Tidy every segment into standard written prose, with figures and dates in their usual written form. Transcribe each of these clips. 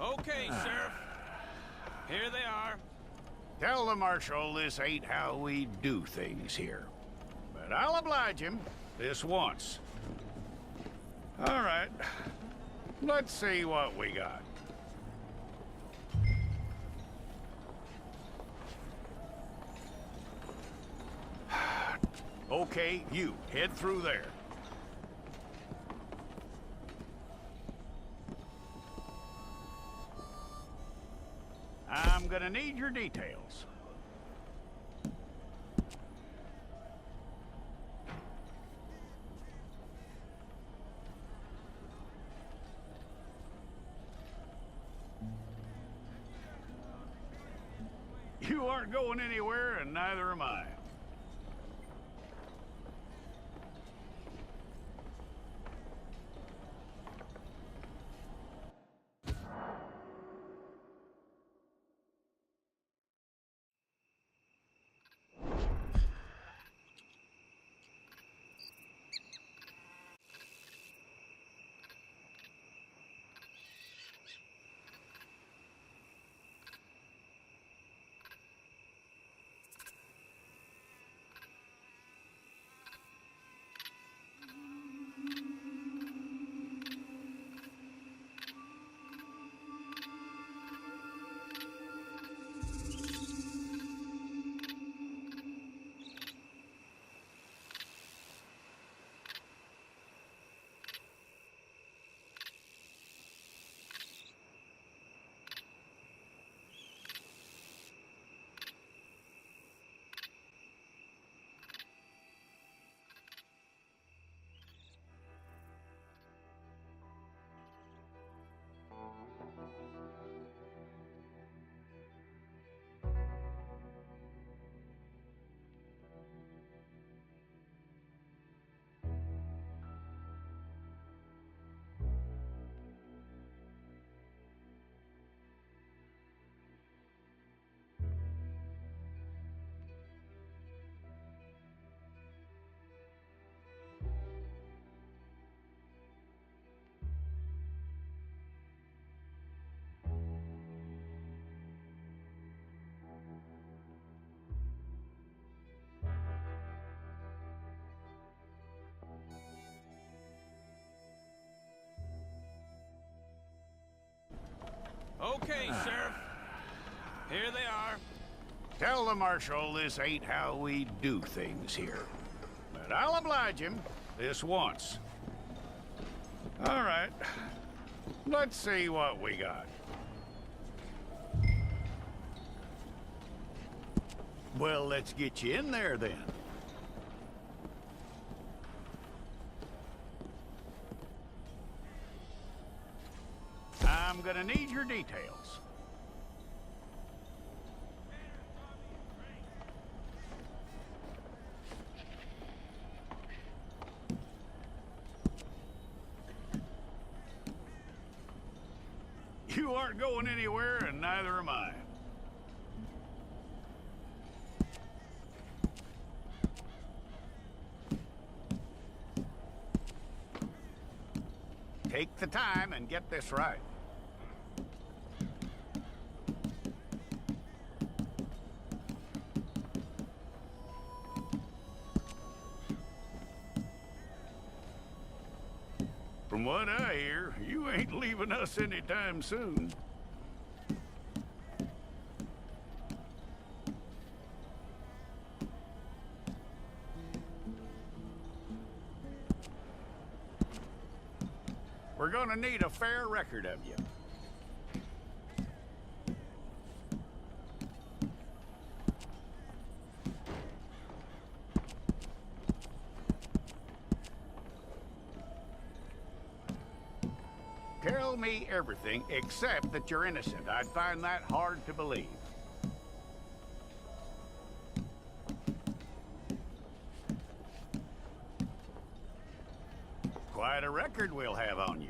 Okay, Sheriff. Here they are. Tell the Marshal this ain't how we do things here. But I'll oblige him this once. All right. Let's see what we got. Okay, you head through there. I'm gonna need your details. You aren't going anywhere, and neither am I. Okay, Sheriff. Here they are. Tell the Marshal this ain't how we do things here. But I'll oblige him this once. All right. Let's see what we got. Well, let's get you in there then. I'm gonna need your details. You aren't going anywhere, and neither am I. Take the time and get this right. From what I hear, you ain't leaving us anytime soon. We're gonna need a fair record of you. Tell me everything except that you're innocent. I'd find that hard to believe. Quite a record we'll have on you.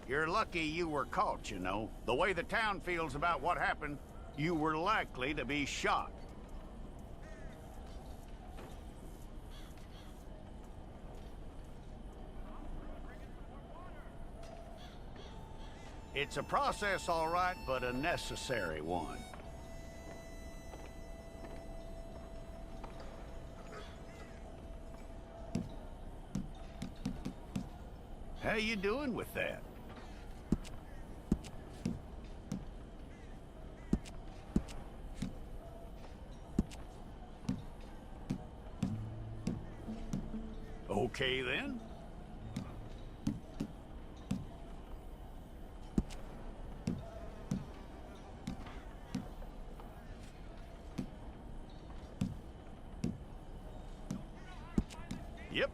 You're lucky you were caught, you know. The way the town feels about what happened, you were likely to be shot. It's a process, all right, but a necessary one. How you doing with that? Okay, then. Yep.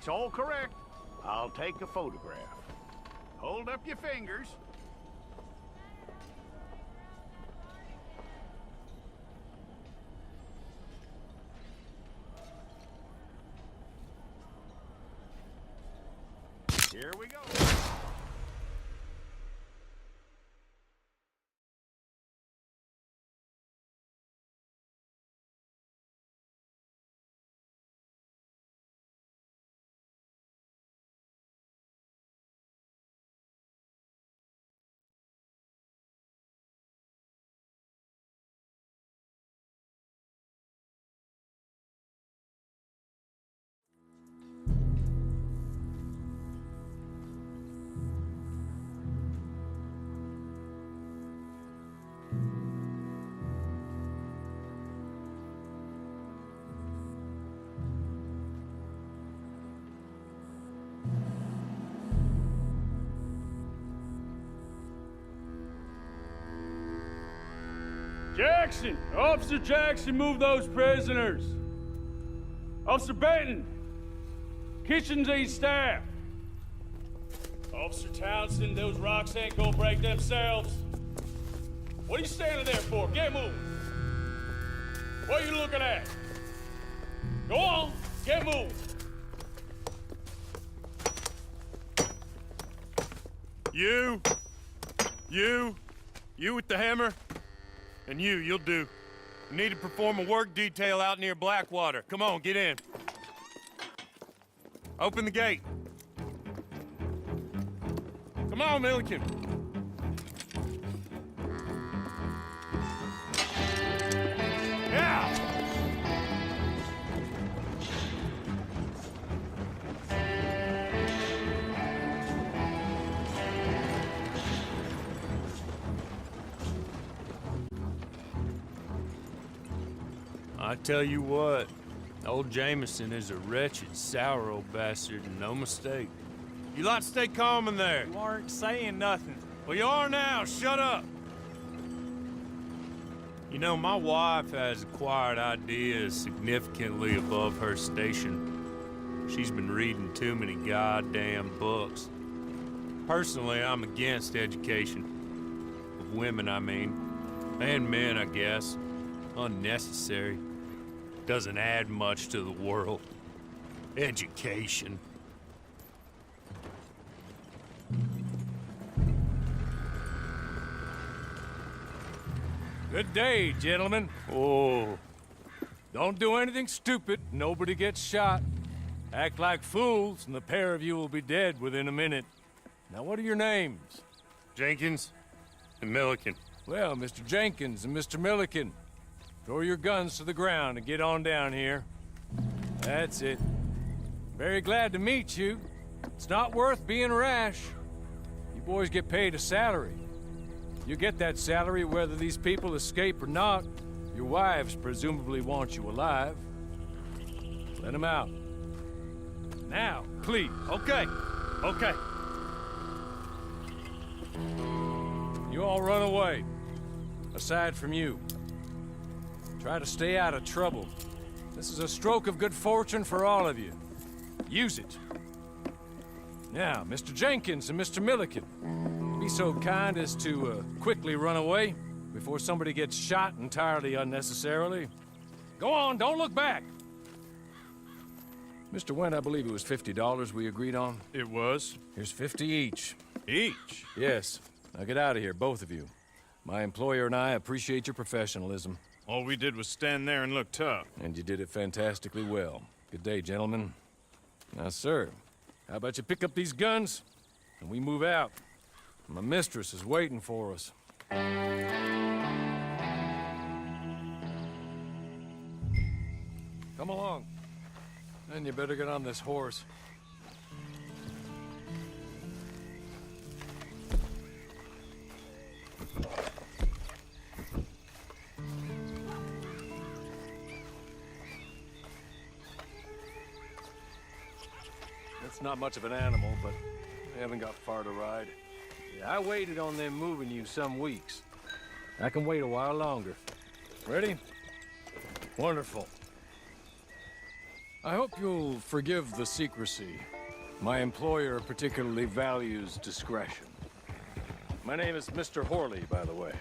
That's all correct. I'll take a photograph. Hold up your fingers. Here we go. Jackson! Officer Jackson, move those prisoners! Officer Benton! Kitchens aid staff! Officer Townsend, those rocks ain't gonna break themselves. What are you standing there for? Get moving! What are you looking at? Go on, get moving! You with the hammer? And you'll do. You need to perform a work detail out near Blackwater. Come on, get in. Open the gate. Come on, Milliken. Yeah! I tell you what, old Jameson is a wretched, sour old bastard, and no mistake. You lot stay calm in there. You aren't saying nothing. Well, you are now. Shut up. You know, my wife has acquired ideas significantly above her station. She's been reading too many goddamn books. Personally, I'm against education. Of women, I mean. And men, I guess. Unnecessary. Doesn't add much to the world. Education. Good day, gentlemen. Oh. Don't do anything stupid. Nobody gets shot. Act like fools, and the pair of you will be dead within a minute. Now, what are your names? Jenkins and Milliken. Well, Mr. Jenkins and Mr. Milliken, throw your guns to the ground and get on down here. That's it. Very glad to meet you. It's not worth being rash. You boys get paid a salary. You get that salary whether these people escape or not. Your wives presumably want you alive. Let them out. Now, please. Okay. You all run away. Aside from you. Try to stay out of trouble. This is a stroke of good fortune for all of you. Use it. Now, Mr. Jenkins and Mr. Milliken, be so kind as to quickly run away before somebody gets shot entirely unnecessarily. Go on, don't look back. Mr. Wendt, I believe it was $50 we agreed on. It was. Here's 50 each. Each? Yes. Now get out of here, both of you. My employer and I appreciate your professionalism. All we did was stand there and look tough. And you did it fantastically well. Good day, gentlemen. Now, sir, how about you pick up these guns, and we move out? My mistress is waiting for us. Come along. Then you better get on this horse. It's not much of an animal, but they haven't got far to ride. Yeah, I waited on them moving you some weeks. I can wait a while longer. Ready? Wonderful. I hope you'll forgive the secrecy. My employer particularly values discretion. My name is Mr. Horley, by the way.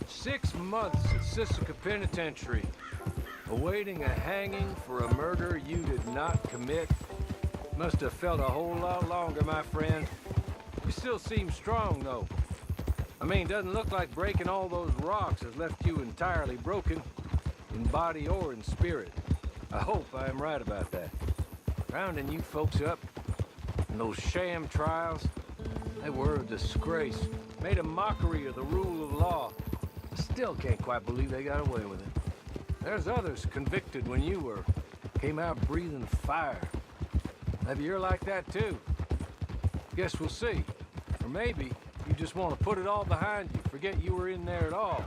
6 months at Sisika Penitentiary, awaiting a hanging for a murder you did not commit. Must have felt a whole lot longer, my friend. You still seem strong, though. I mean, doesn't look like breaking all those rocks has left you entirely broken, in body or in spirit. I hope I am right about that. Rounding you folks up, and those sham trials, they were a disgrace. Made a mockery of the rule of law. I still can't quite believe they got away with it. There's others convicted when you were. Came out breathing fire. Maybe you're like that too. Guess we'll see. Or maybe you just want to put it all behind you, forget you were in there at all.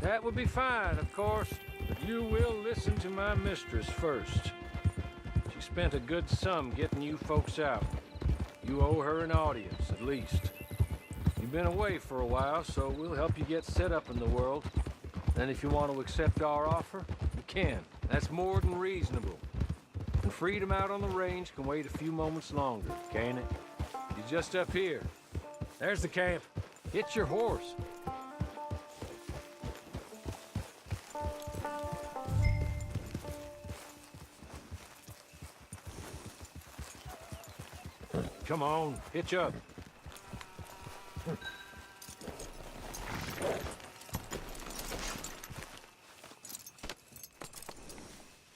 That would be fine, of course, but you will listen to my mistress first. She spent a good sum getting you folks out. You owe her an audience, at least. You've been away for a while, so we'll help you get set up in the world. And if you want to accept our offer, you can. That's more than reasonable. And freedom out on the range can wait a few moments longer, can't it? You're just up here. There's the camp. Get your horse. Come on, hitch up.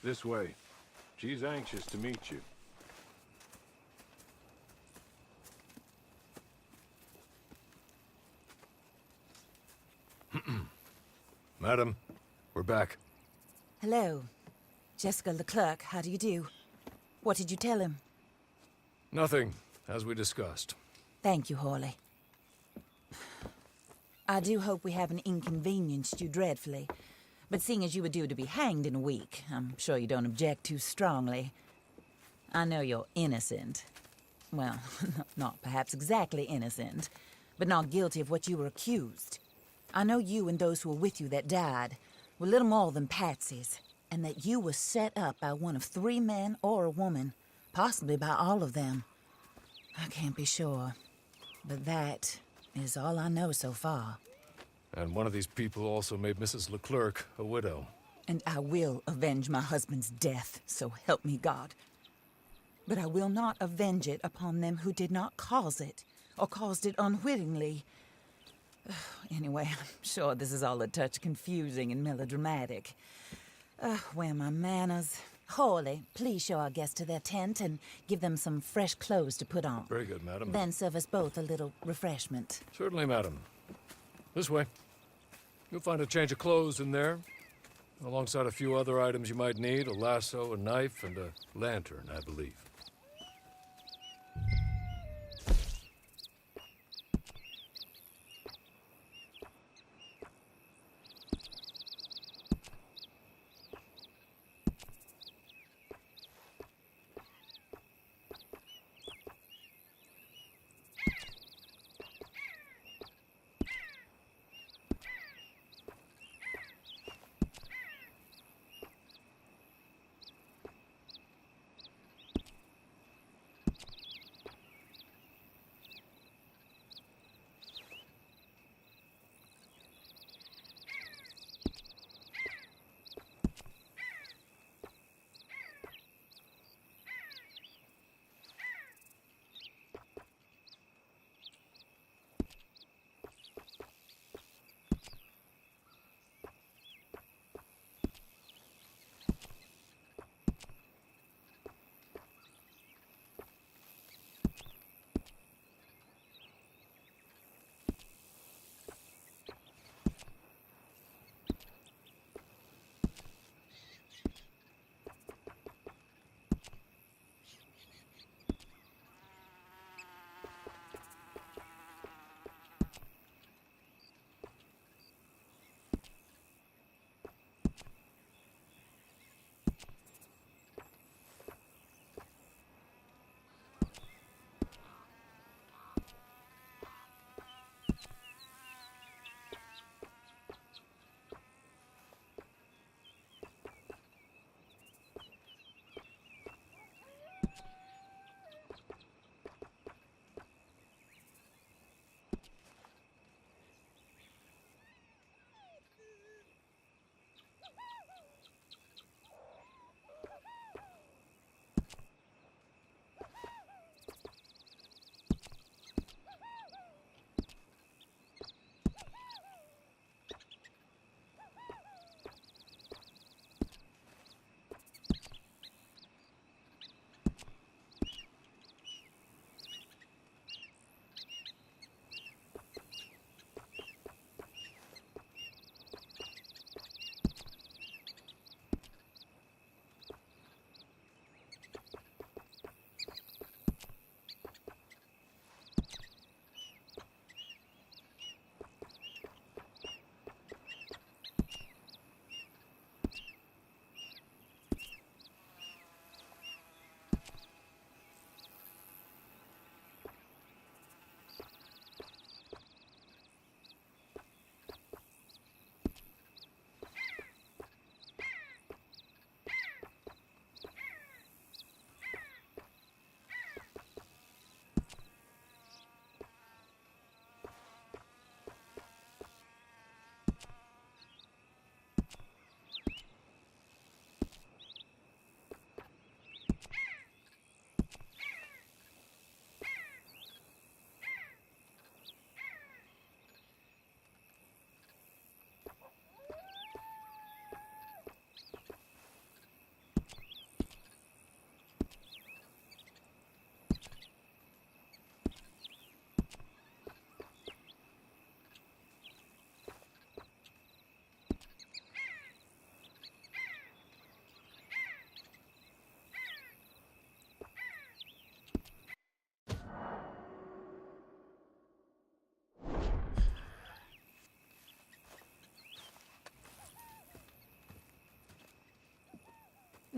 This way. She's anxious to meet you. Madam, we're back. Hello. Jessica Leclerc, how do you do? What did you tell him? Nothing, as we discussed. Thank you, Horley. I do hope we haven't inconvenienced you dreadfully. But seeing as you were due to be hanged in a week, I'm sure you don't object too strongly. I know you're innocent. Well, not perhaps exactly innocent, but not guilty of what you were accused. I know you and those who were with you that died were little more than patsies, and that you were set up by one of 3 men or a woman, possibly by all of them. I can't be sure, but that is all I know so far. And one of these people also made Mrs. Leclerc a widow. And I will avenge my husband's death, so help me God. But I will not avenge it upon them who did not cause it, or caused it unwittingly. Anyway, I'm sure this is all a touch confusing and melodramatic. Where are my manners? Horley, please show our guests to their tent and give them some fresh clothes to put on. Very good, madam. Then serve us both a little refreshment. Certainly, madam. This way. You'll find a change of clothes in there, alongside a few other items you might need, a lasso, a knife, and a lantern, I believe.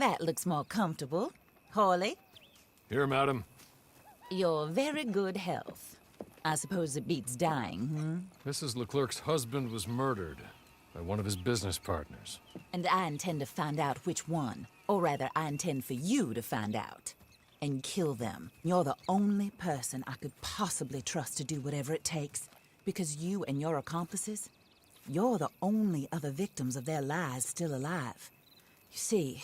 That looks more comfortable. Hawley, Here, madam. your very good health. I suppose it beats dying, Mrs. Leclerc's husband was murdered by one of his business partners. And I intend to find out which one. Or rather, I intend for you to find out. And kill them. You're the only person I could possibly trust to do whatever it takes. Because you and your accomplices, you're the only other victims of their lies still alive. You see,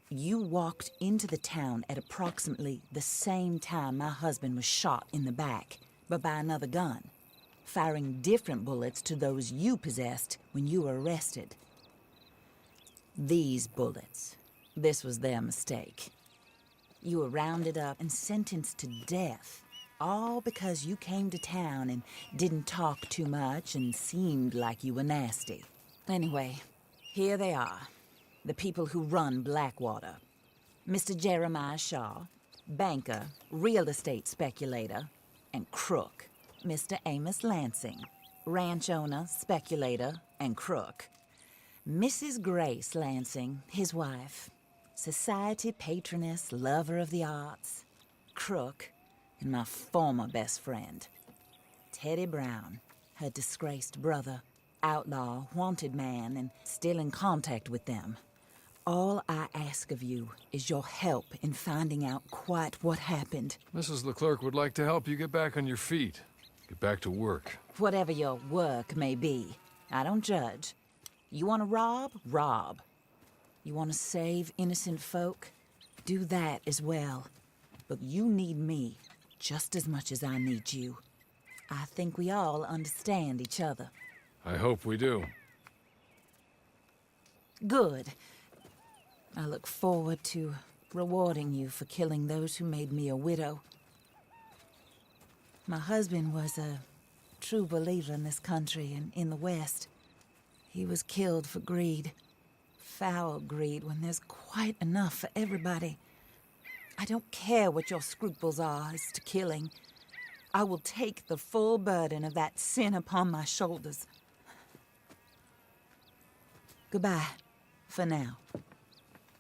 you walked into the town at approximately the same time my husband was shot in the back, but by another gun, firing different bullets to those you possessed when you were arrested. These bullets, this was their mistake. You were rounded up and sentenced to death, all because you came to town and didn't talk too much and seemed like you were nasty. Anyway, here they are, the people who run Blackwater. Mr. Jeremiah Shaw, banker, real estate speculator, and crook. Mr. Amos Lansing, ranch owner, speculator, and crook. Mrs. Grace Lansing, his wife, society patroness, lover of the arts, crook, and my former best friend. Teddy Brown, her disgraced brother, outlaw, wanted man, and still in contact with them. All I ask of you is your help in finding out quite what happened. Mrs. Leclerc would like to help you get back on your feet. Get back to work. Whatever your work may be, I don't judge. You want to rob? Rob. You want to save innocent folk? Do that as well. But you need me just as much as I need you. I think we all understand each other. I hope we do. Good. I look forward to rewarding you for killing those who made me a widow. My husband was a true believer in this country and in the West. He was killed for greed. Foul greed when there's quite enough for everybody. I don't care what your scruples are as to killing. I will take the full burden of that sin upon my shoulders. Goodbye, for now.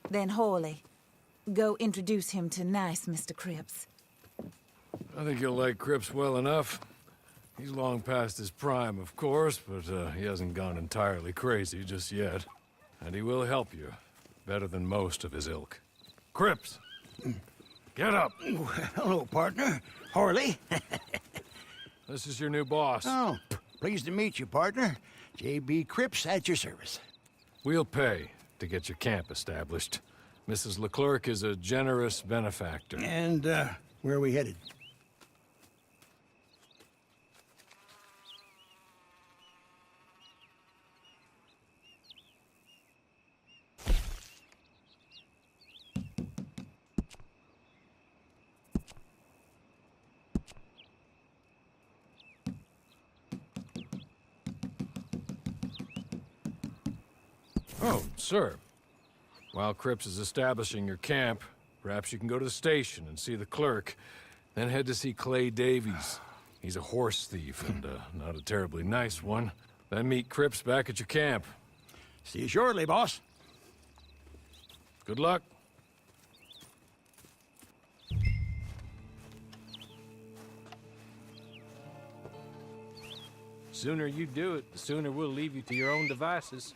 Then Hawley, go introduce him to nice Mr. Cripps. I think you'll like Cripps well enough. He's long past his prime, of course, but he hasn't gone entirely crazy just yet. And he will help you, better than most of his ilk. Cripps! Get up! Hello, partner. Harley. This is your new boss. Oh, pleased to meet you, partner. J.B. Cripps at your service. We'll pay to get your camp established. Mrs. Leclerc is a generous benefactor. And, where are we headed? Oh, sir. While Cripps is establishing your camp, perhaps you can go to the station and see the clerk, then head to see Clay Davies. He's a horse thief, and not a terribly nice one. Then meet Cripps back at your camp. See you shortly, boss. Good luck. Sooner you do it, the sooner we'll leave you to your own devices.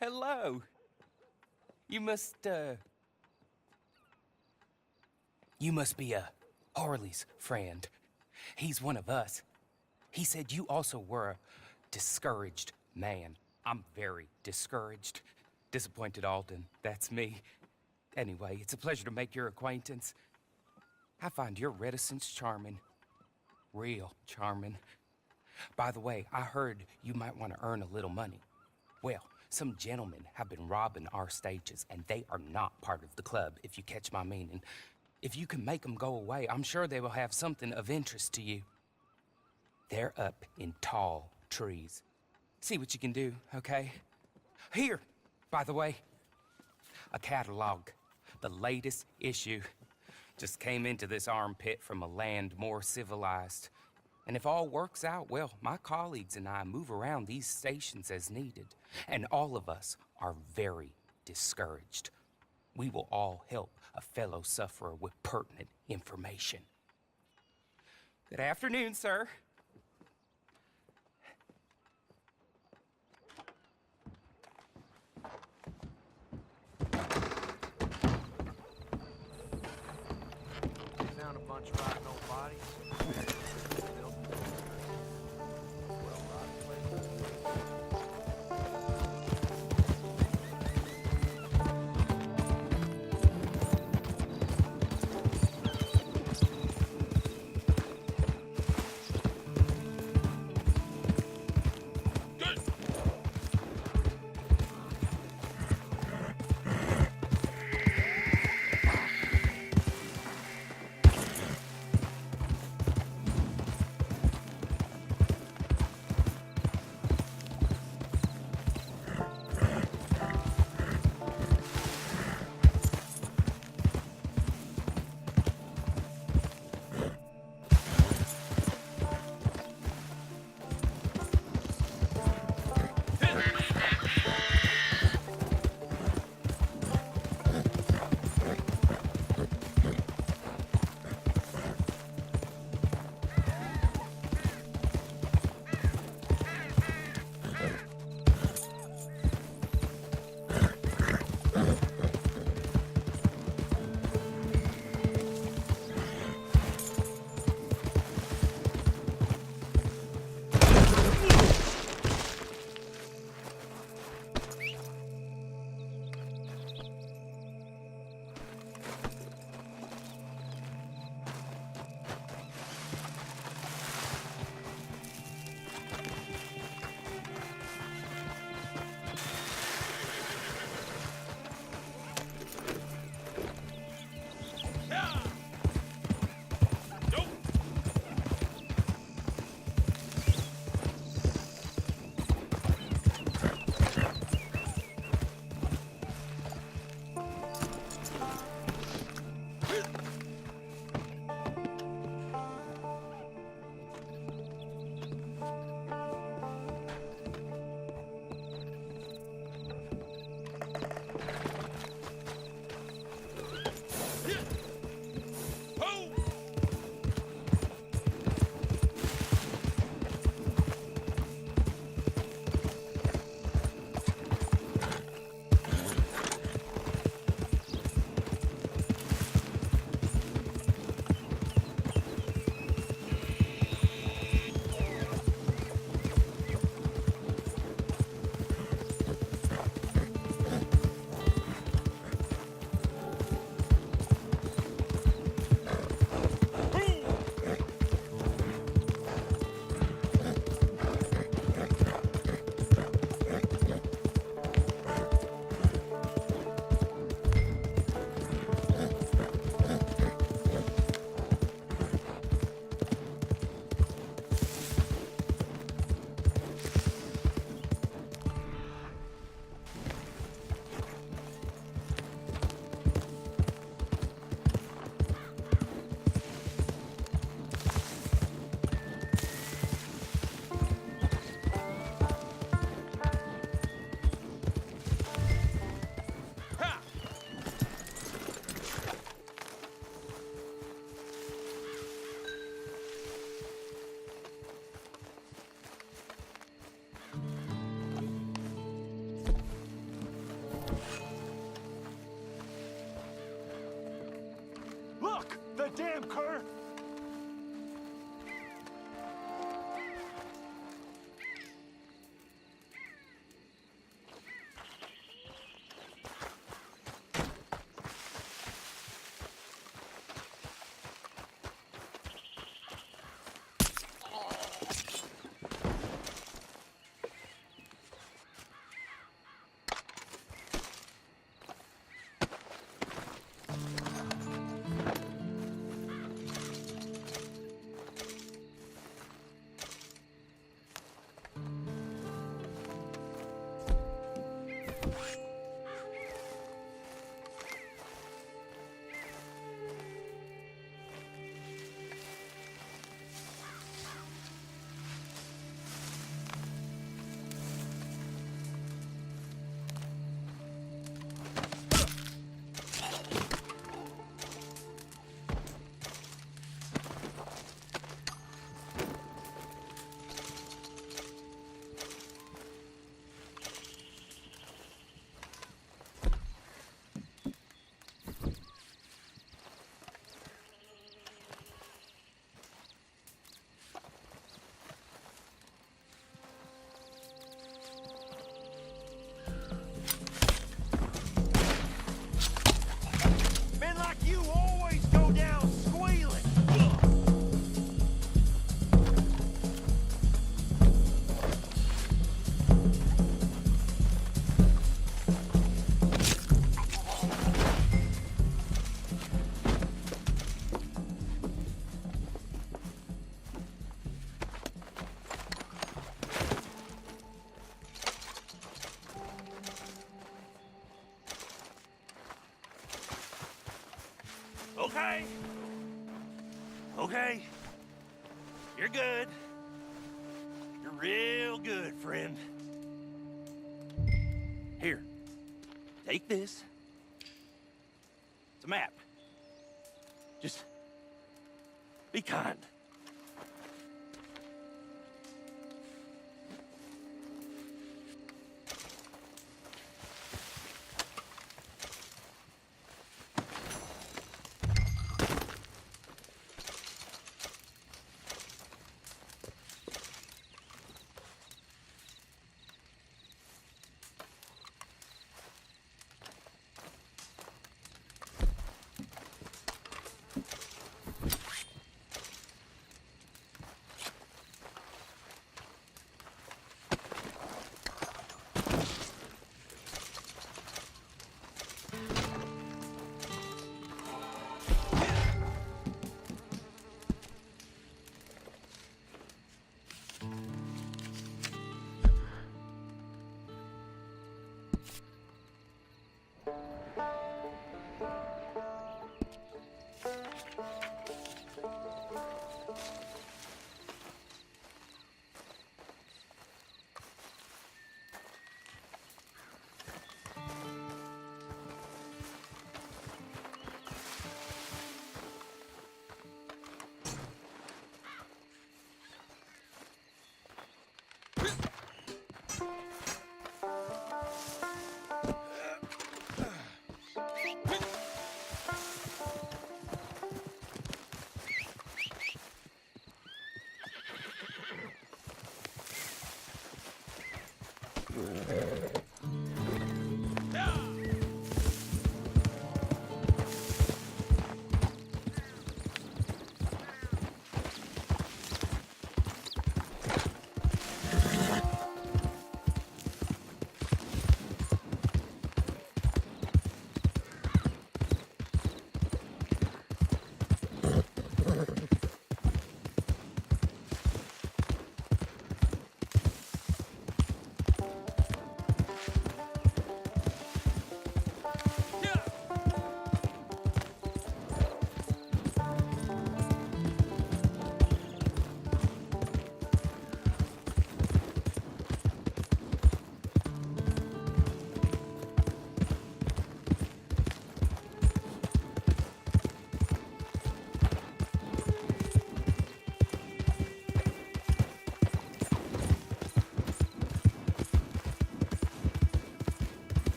Hello. You must be Harley's friend. He's one of us. He said you also were a discouraged man. I'm very discouraged. Disappointed Alden, that's me. Anyway, it's a pleasure to make your acquaintance. I find your reticence charming. Real charming. By the way, I heard you might want to earn a little money. Well, some gentlemen have been robbing our stages, and they are not part of the club, if you catch my meaning. If you can make them go away, I'm sure they will have something of interest to you. They're up in tall trees. See what you can do, okay? Here, by the way, a catalog. The latest issue. Just came into this armpit from a land more civilized. And if all works out, well, my colleagues and I move around these stations as needed. And all of us are very discouraged. We will all help a fellow sufferer with pertinent information. Good afternoon, sir. Found a bunch of rotten old bodies. okay? Okay. You're good. You're real good, friend. Here. Take this. It's a map. Just be kind.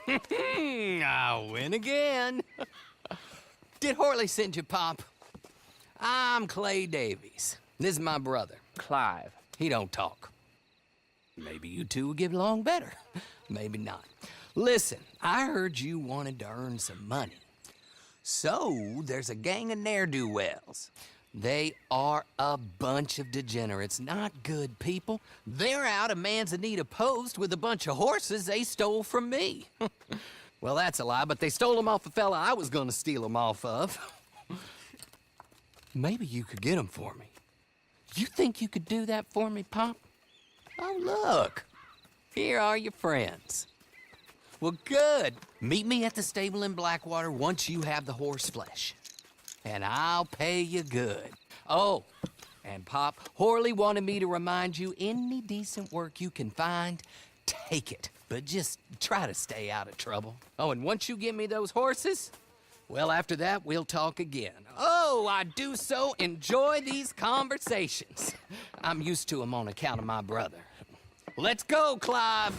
I'll win again. Did Horley send you, Pop? I'm Clay Davies. This is my brother. Clive. He don't talk. Maybe you two will get along better. Maybe not. Listen, I heard you wanted to earn some money. So, there's a gang of ne'er-do-wells. They are a bunch of degenerates, not good people. They're out of Manzanita Post with a bunch of horses they stole from me. Well, that's a lie, but they stole them off a fella I was gonna steal them off of. Maybe you could get them for me. You think you could do that for me, Pop? Oh, look. Here are your friends. Well, good. Meet me at the stable in Blackwater once you have the horse flesh. And I'll pay you good. Oh, and Pop, Horley wanted me to remind you, any decent work you can find, take it. But just try to stay out of trouble. Oh, and once you give me those horses, well, after that, we'll talk again. Oh, I do so enjoy these conversations. I'm used to them on account of my brother. Let's go, Clive.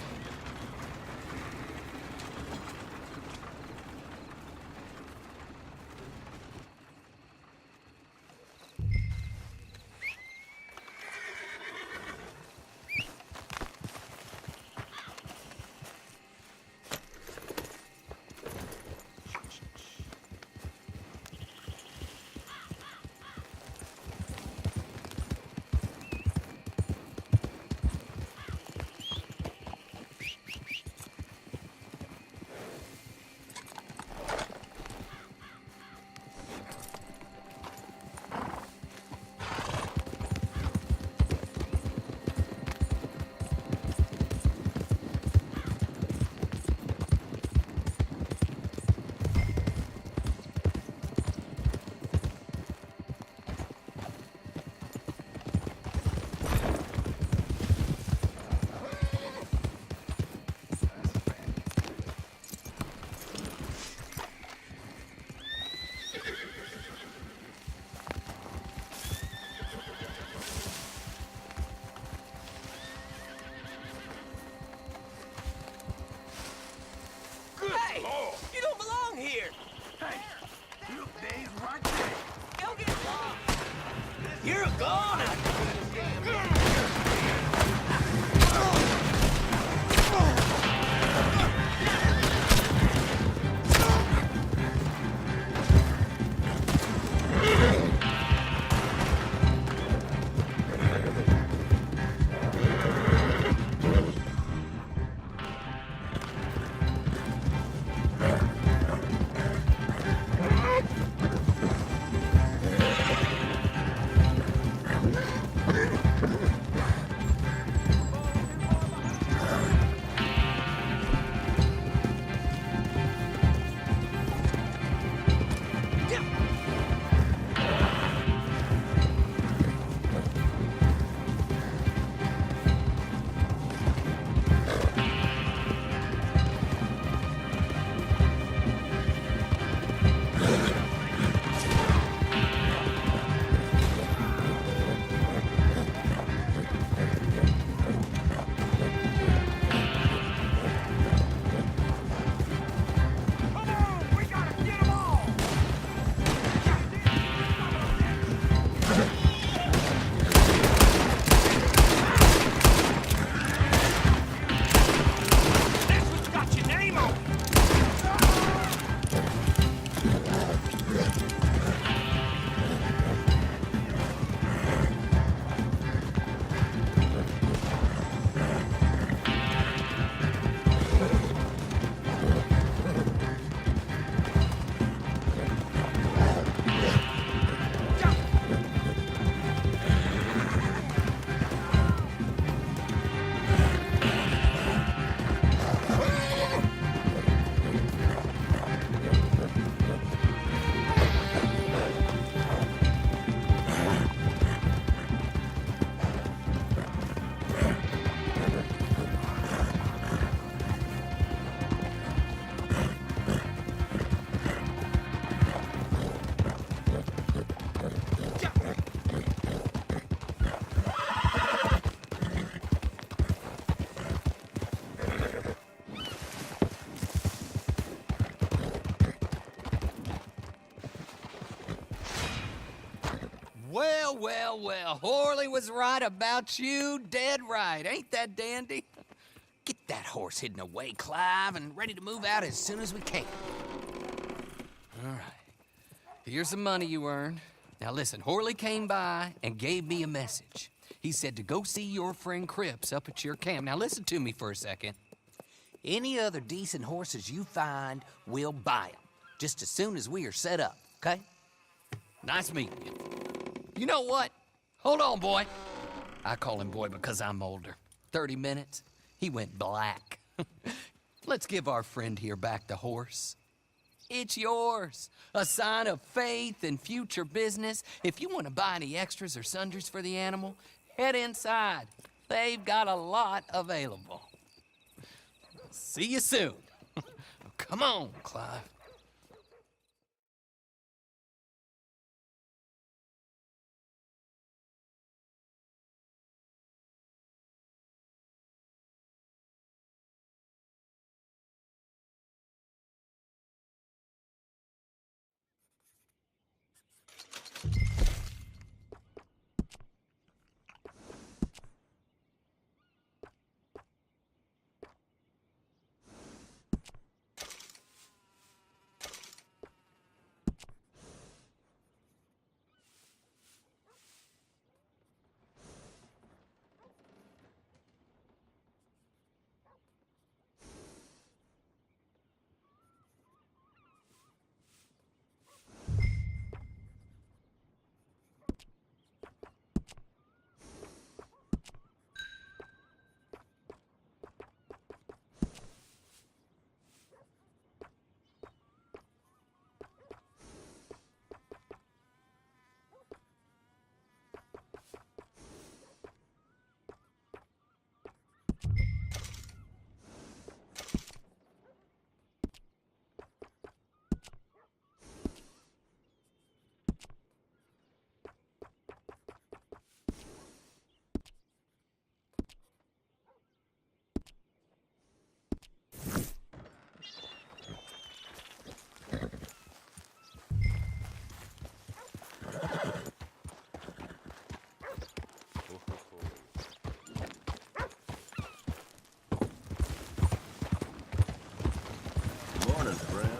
Hey! You don't belong here! Hey, you days right there. Go get lost! You're a goner. Well, well, well. Horley was right about you. Dead right. Ain't that dandy? Get that horse hidden away, Clive, and ready to move out as soon as we can. All right. Here's the money you earned. Now listen, Horley came by and gave me a message. He said to go see your friend Cripps up at your camp. Now listen to me for a second. Any other decent horses you find, we'll buy them. Just as soon as we are set up, okay? Nice meeting you. You know what? Hold on, boy. I call him boy because I'm older. 30 minutes, he went black. Let's give our friend here back the horse. It's yours. A sign of faith and future business. If you want to buy any extras or sundries for the animal, head inside. They've got a lot available. See you soon. Come on, Clive. Morning, friend.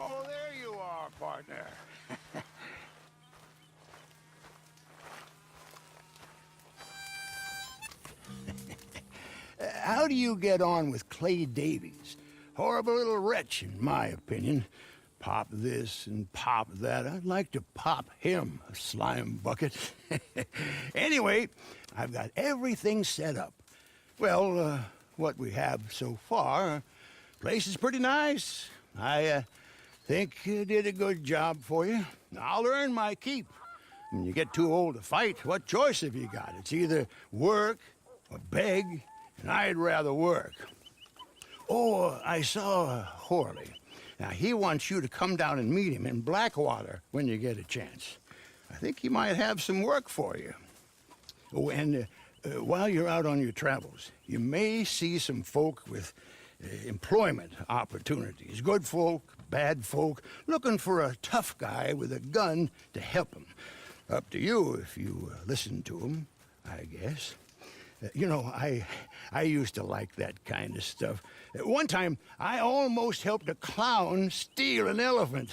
Oh, there you are, partner. How do you get on with Clay Davies? Horrible little wretch, in my opinion. Pop this and pop that. I'd like to pop him, a slime bucket. Anyway, I've got everything set up. Well, what we have so far, place is pretty nice. I Think you did a good job for you. I'll earn my keep. When you get too old to fight, what choice have you got? It's either work or beg, and I'd rather work. Oh, I saw Horley. Now, he wants you to come down and meet him in Blackwater when you get a chance. I think he might have some work for you. Oh, and while you're out on your travels, you may see some folk with employment opportunities. Good folk, bad folk, looking for a tough guy with a gun to help them. Up to you if you listen to them, I guess. You know, I used to like that kind of stuff. One time, I almost helped a clown steal an elephant.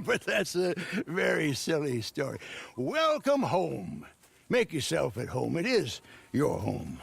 But that's a very silly story. Welcome home. Make yourself at home. It is your home.